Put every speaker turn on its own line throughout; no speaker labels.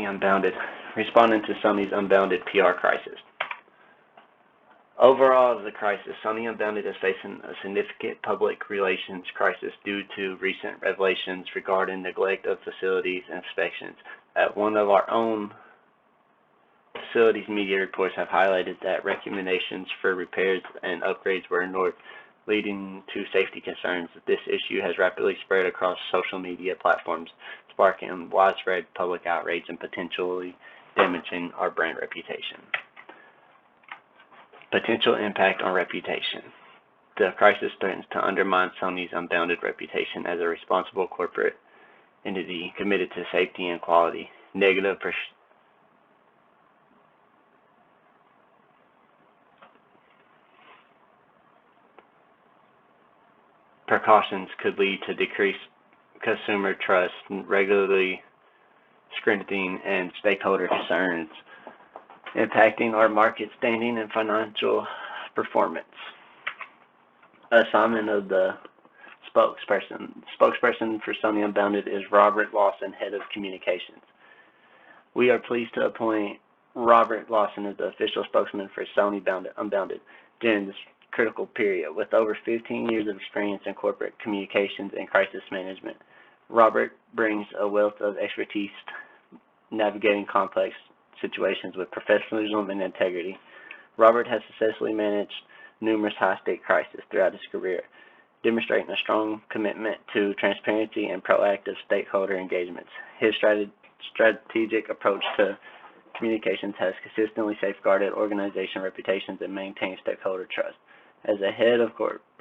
Sony Unbounded, responding to Sony's Unbounded PR crisis. Overall, as a crisis, Sony Unbounded is facing a significant public relations crisis due to recent revelations regarding neglect of facilities inspections. At one of our own facilities, media reports have highlighted that recommendations for repairs and upgrades were ignored, leading to safety concerns. This issue has rapidly spread across social media platforms, sparking widespread public outrage and potentially damaging our brand reputation. Potential impact on reputation. The crisis threatens to undermine Sony's Unbounded reputation as a responsible corporate entity committed to safety and quality. Negative precautions could lead to decreased consumer trust, regularly scrutiny, and stakeholder concerns, impacting our market standing and financial performance. Assignment of the spokesperson. Spokesperson for Sony Unbounded is Robert Lawson, Head of Communications. We are pleased to appoint Robert Lawson as the official spokesman for Sony Unbounded during this critical period. With over 15 years of experience in corporate communications and crisis management, Robert brings a wealth of expertise navigating complex situations with professionalism and integrity. Robert has successfully managed numerous high-stake crises throughout his career, demonstrating a strong commitment to transparency and proactive stakeholder engagements. His strategic approach to communications has consistently safeguarded organization reputations and maintained stakeholder trust. As head of corporate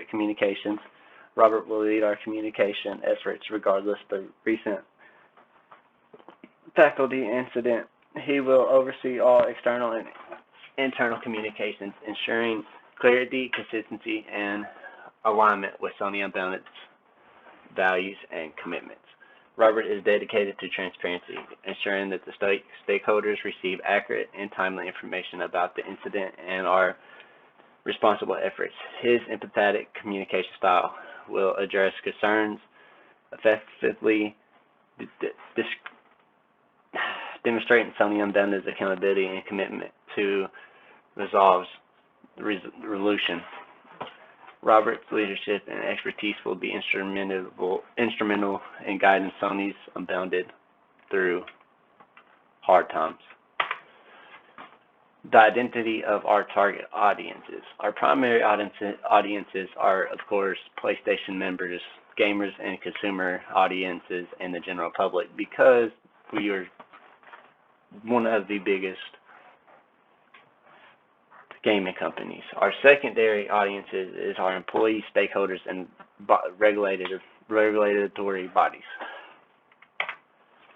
communications, Robert will lead our communication efforts regardless of the recent faculty incident. He will oversee all external and internal communications, ensuring clarity, consistency, and alignment with Sony Unbounded's values and commitments. Robert is dedicated to transparency, ensuring that the stakeholders receive accurate and timely information about the incident and our responsible efforts. His empathetic communication style will address concerns effectively, demonstrating Sony Unbounded's accountability and commitment to resolution. Robert's leadership and expertise will be instrumental in guiding Sony's Unbounded through hard times. The identity of our target audiences. Our primary audiences are, of course, PlayStation members, gamers, and consumer audiences, and the general public, because we are one of the biggest gaming companies. Our secondary audiences is our employees, stakeholders, and regulatory bodies.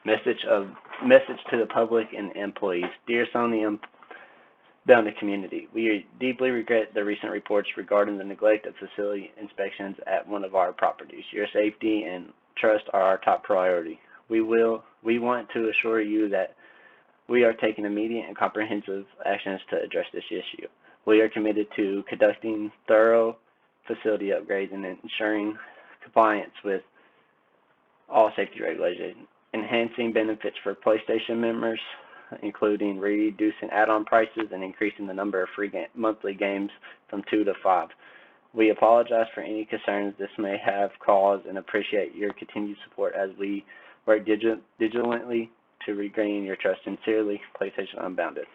Message to the public and employees. Dear Sony Unbounded community, we deeply regret the recent reports regarding the neglect of facility inspections at one of our properties. Your safety and trust are our top priority. We want to assure you that we are taking immediate and comprehensive actions to address this issue. We are committed to conducting thorough facility upgrades and ensuring compliance with all safety regulations, enhancing benefits for PlayStation members, including reducing add-on prices and increasing the number of free monthly games from 2 to 5. We apologize for any concerns this may have caused and appreciate your continued support as we work diligently to regain your trust. Sincerely, PlayStation Unbounded.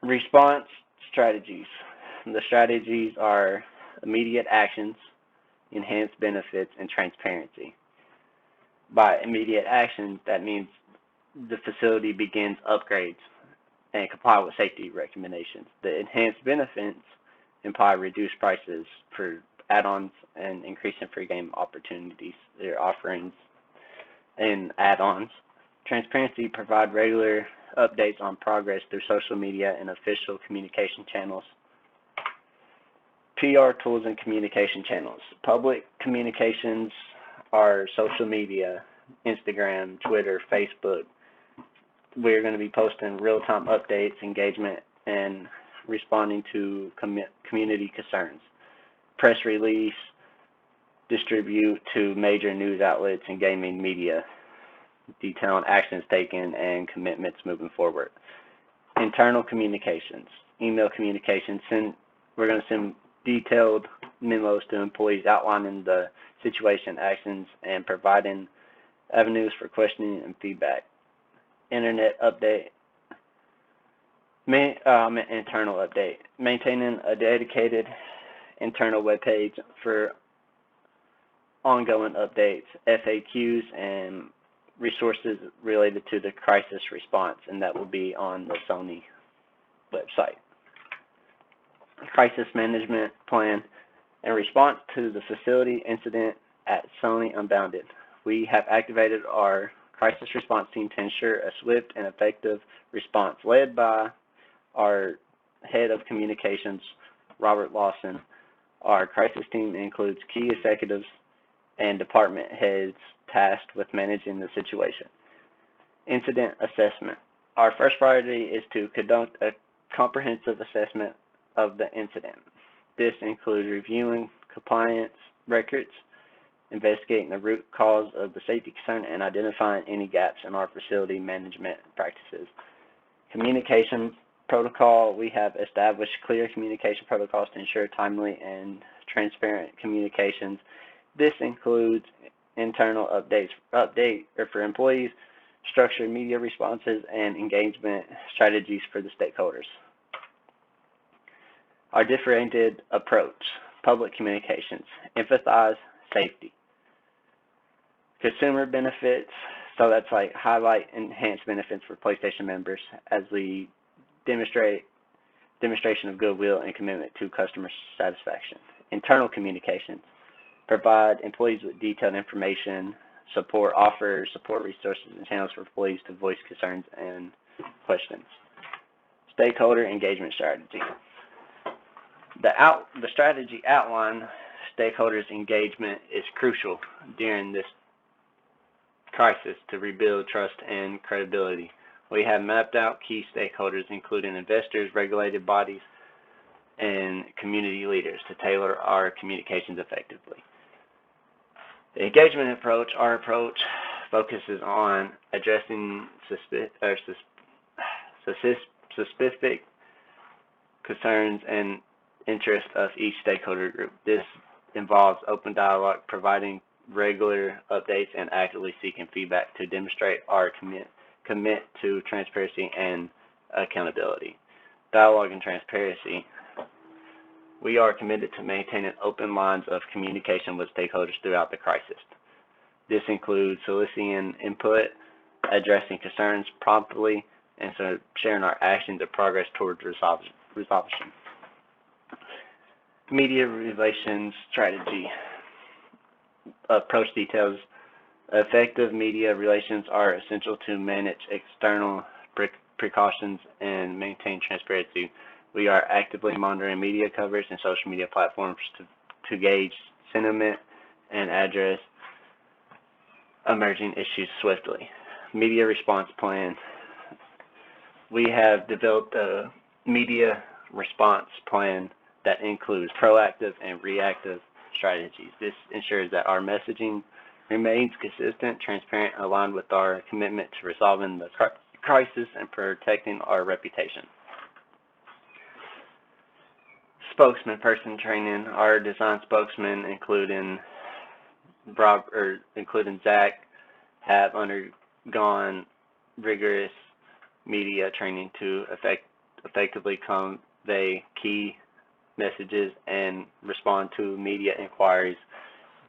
Response strategies. The strategies are immediate actions, enhanced benefits, and transparency. By immediate actions, that means the facility begins upgrades and comply with safety recommendations. The enhanced benefits imply reduced prices for add-ons and increasing free game opportunities, their offerings, and add-ons. Transparency provide regular updates on progress through social media and official communication channels. PR tools and communication channels. Public communications are social media, Instagram, Twitter, Facebook. We're going to be posting real-time updates, engagement, and responding to community concerns. Press release, distribute to major news outlets and gaming media, detailing actions taken and commitments moving forward. Internal communications, email communications. We're going to send detailed memos to employees outlining the situation, actions, and providing avenues for questioning and feedback. Internet update, internal update, maintaining a dedicated internal webpage for ongoing updates, FAQs, and resources related to the crisis response, and that will be on the Sony website. Crisis management plan. In response to the facility incident at Sony Unbounded, we have activated our crisis response team to ensure a swift and effective response, led by our head of communications, Robert Lawson. Our crisis team includes key executives and department heads tasked with managing the situation. Incident assessment. Our first priority is to conduct a comprehensive assessment of the incident. This includes reviewing compliance records, investigating the root cause of the safety concern, and identifying any gaps in our facility management practices. Communication protocol. We have established clear communication protocols to ensure timely and transparent communications. This includes internal updates for employees, structured media responses, and engagement strategies for the stakeholders. Our differentiated approach, public communications, emphasize safety. Consumer benefits, so that's like highlight enhanced benefits for PlayStation members as we demonstration of goodwill and commitment to customer satisfaction. Internal communications, provide employees with detailed information, offer support resources and channels for employees to voice concerns and questions. Stakeholder engagement strategy. The strategy outline stakeholders' engagement is crucial during this crisis to rebuild trust and credibility. We have mapped out key stakeholders, including investors, regulated bodies, and community leaders, to tailor our communications effectively. The engagement approach, our approach focuses on addressing specific concerns and interests of each stakeholder group. This involves open dialogue, providing regular updates, and actively seeking feedback to demonstrate our commit to transparency and accountability. Dialogue and transparency. We are committed to maintaining open lines of communication with stakeholders throughout the crisis. This includes soliciting input, addressing concerns promptly, and so sharing our actions and progress towards resolution. Media relations strategy. Approach details. Effective media relations are essential to manage external precautions and maintain transparency. We are actively monitoring media coverage and social media platforms to gauge sentiment and address emerging issues swiftly. Media response plan. We have developed a media response plan that includes proactive and reactive strategies. This ensures that our messaging remains consistent, transparent, and aligned with our commitment to resolving the crisis and protecting our reputation. Spokesman person training. Our design spokesmen, including Zach, have undergone rigorous media training to effectively convey key messages and respond to media inquiries.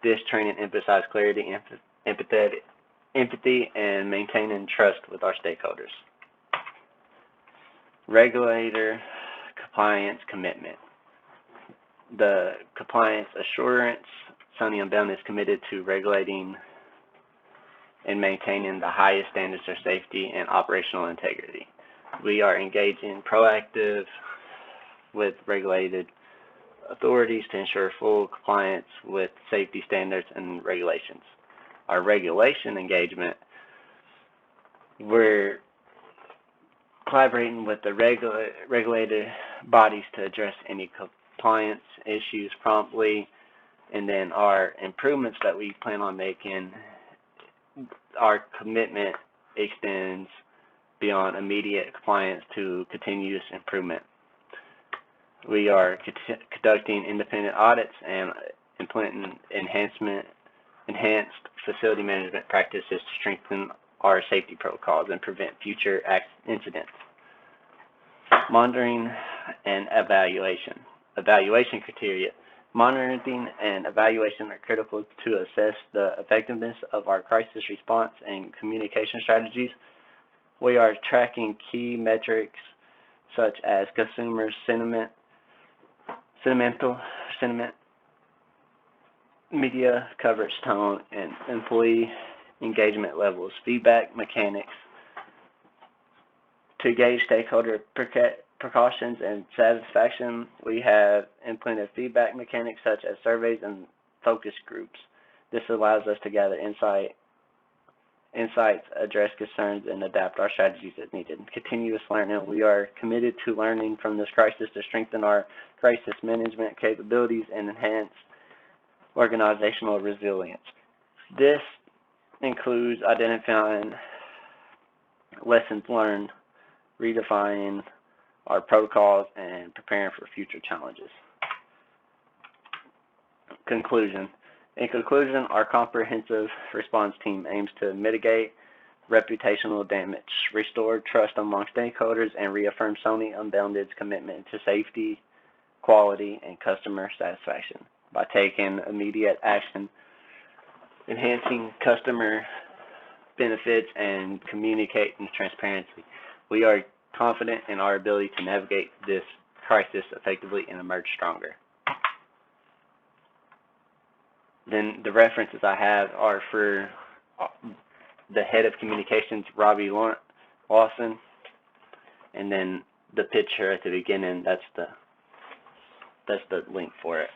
This training emphasizes clarity, empathy, and maintaining trust with our stakeholders. Regulator compliance commitment. The compliance assurance. Sony Unbound is committed to regulating and maintaining the highest standards of safety and operational integrity. We are engaging proactive with regulated authorities to ensure full compliance with safety standards and regulations. Our regulation engagement, we're collaborating with the regulated bodies to address any compliance issues promptly, And then our improvements that we plan on making, our commitment extends beyond immediate compliance to continuous improvement. We are conducting independent audits and implementing enhanced facility management practices to strengthen our safety protocols and prevent future incidents. Monitoring and evaluation. Evaluation criteria. Monitoring and evaluation are critical to assess the effectiveness of our crisis response and communication strategies. We are tracking key metrics such as consumer sentiment, media coverage tone, and employee engagement levels, feedback mechanics. To gauge stakeholder precautions and satisfaction, we have implemented feedback mechanics such as surveys and focus groups. This allows us to gather insights, address concerns, and adapt our strategies as needed. Continuous learning. We are committed to learning from this crisis to strengthen our crisis management capabilities and enhance organizational resilience. This includes identifying lessons learned, redefining our protocols, and preparing for future challenges. Conclusion. In conclusion, our comprehensive response team aims to mitigate reputational damage, restore trust among stakeholders, and reaffirm Sony Unbounded's commitment to safety, quality, and customer satisfaction. By taking immediate action, enhancing customer benefits, and communicating transparency, we are confident in our ability to navigate this crisis effectively and emerge stronger. Then the references I have are for the head of communications, Robbie Lawson, and then the picture at the beginning, that's the link for it.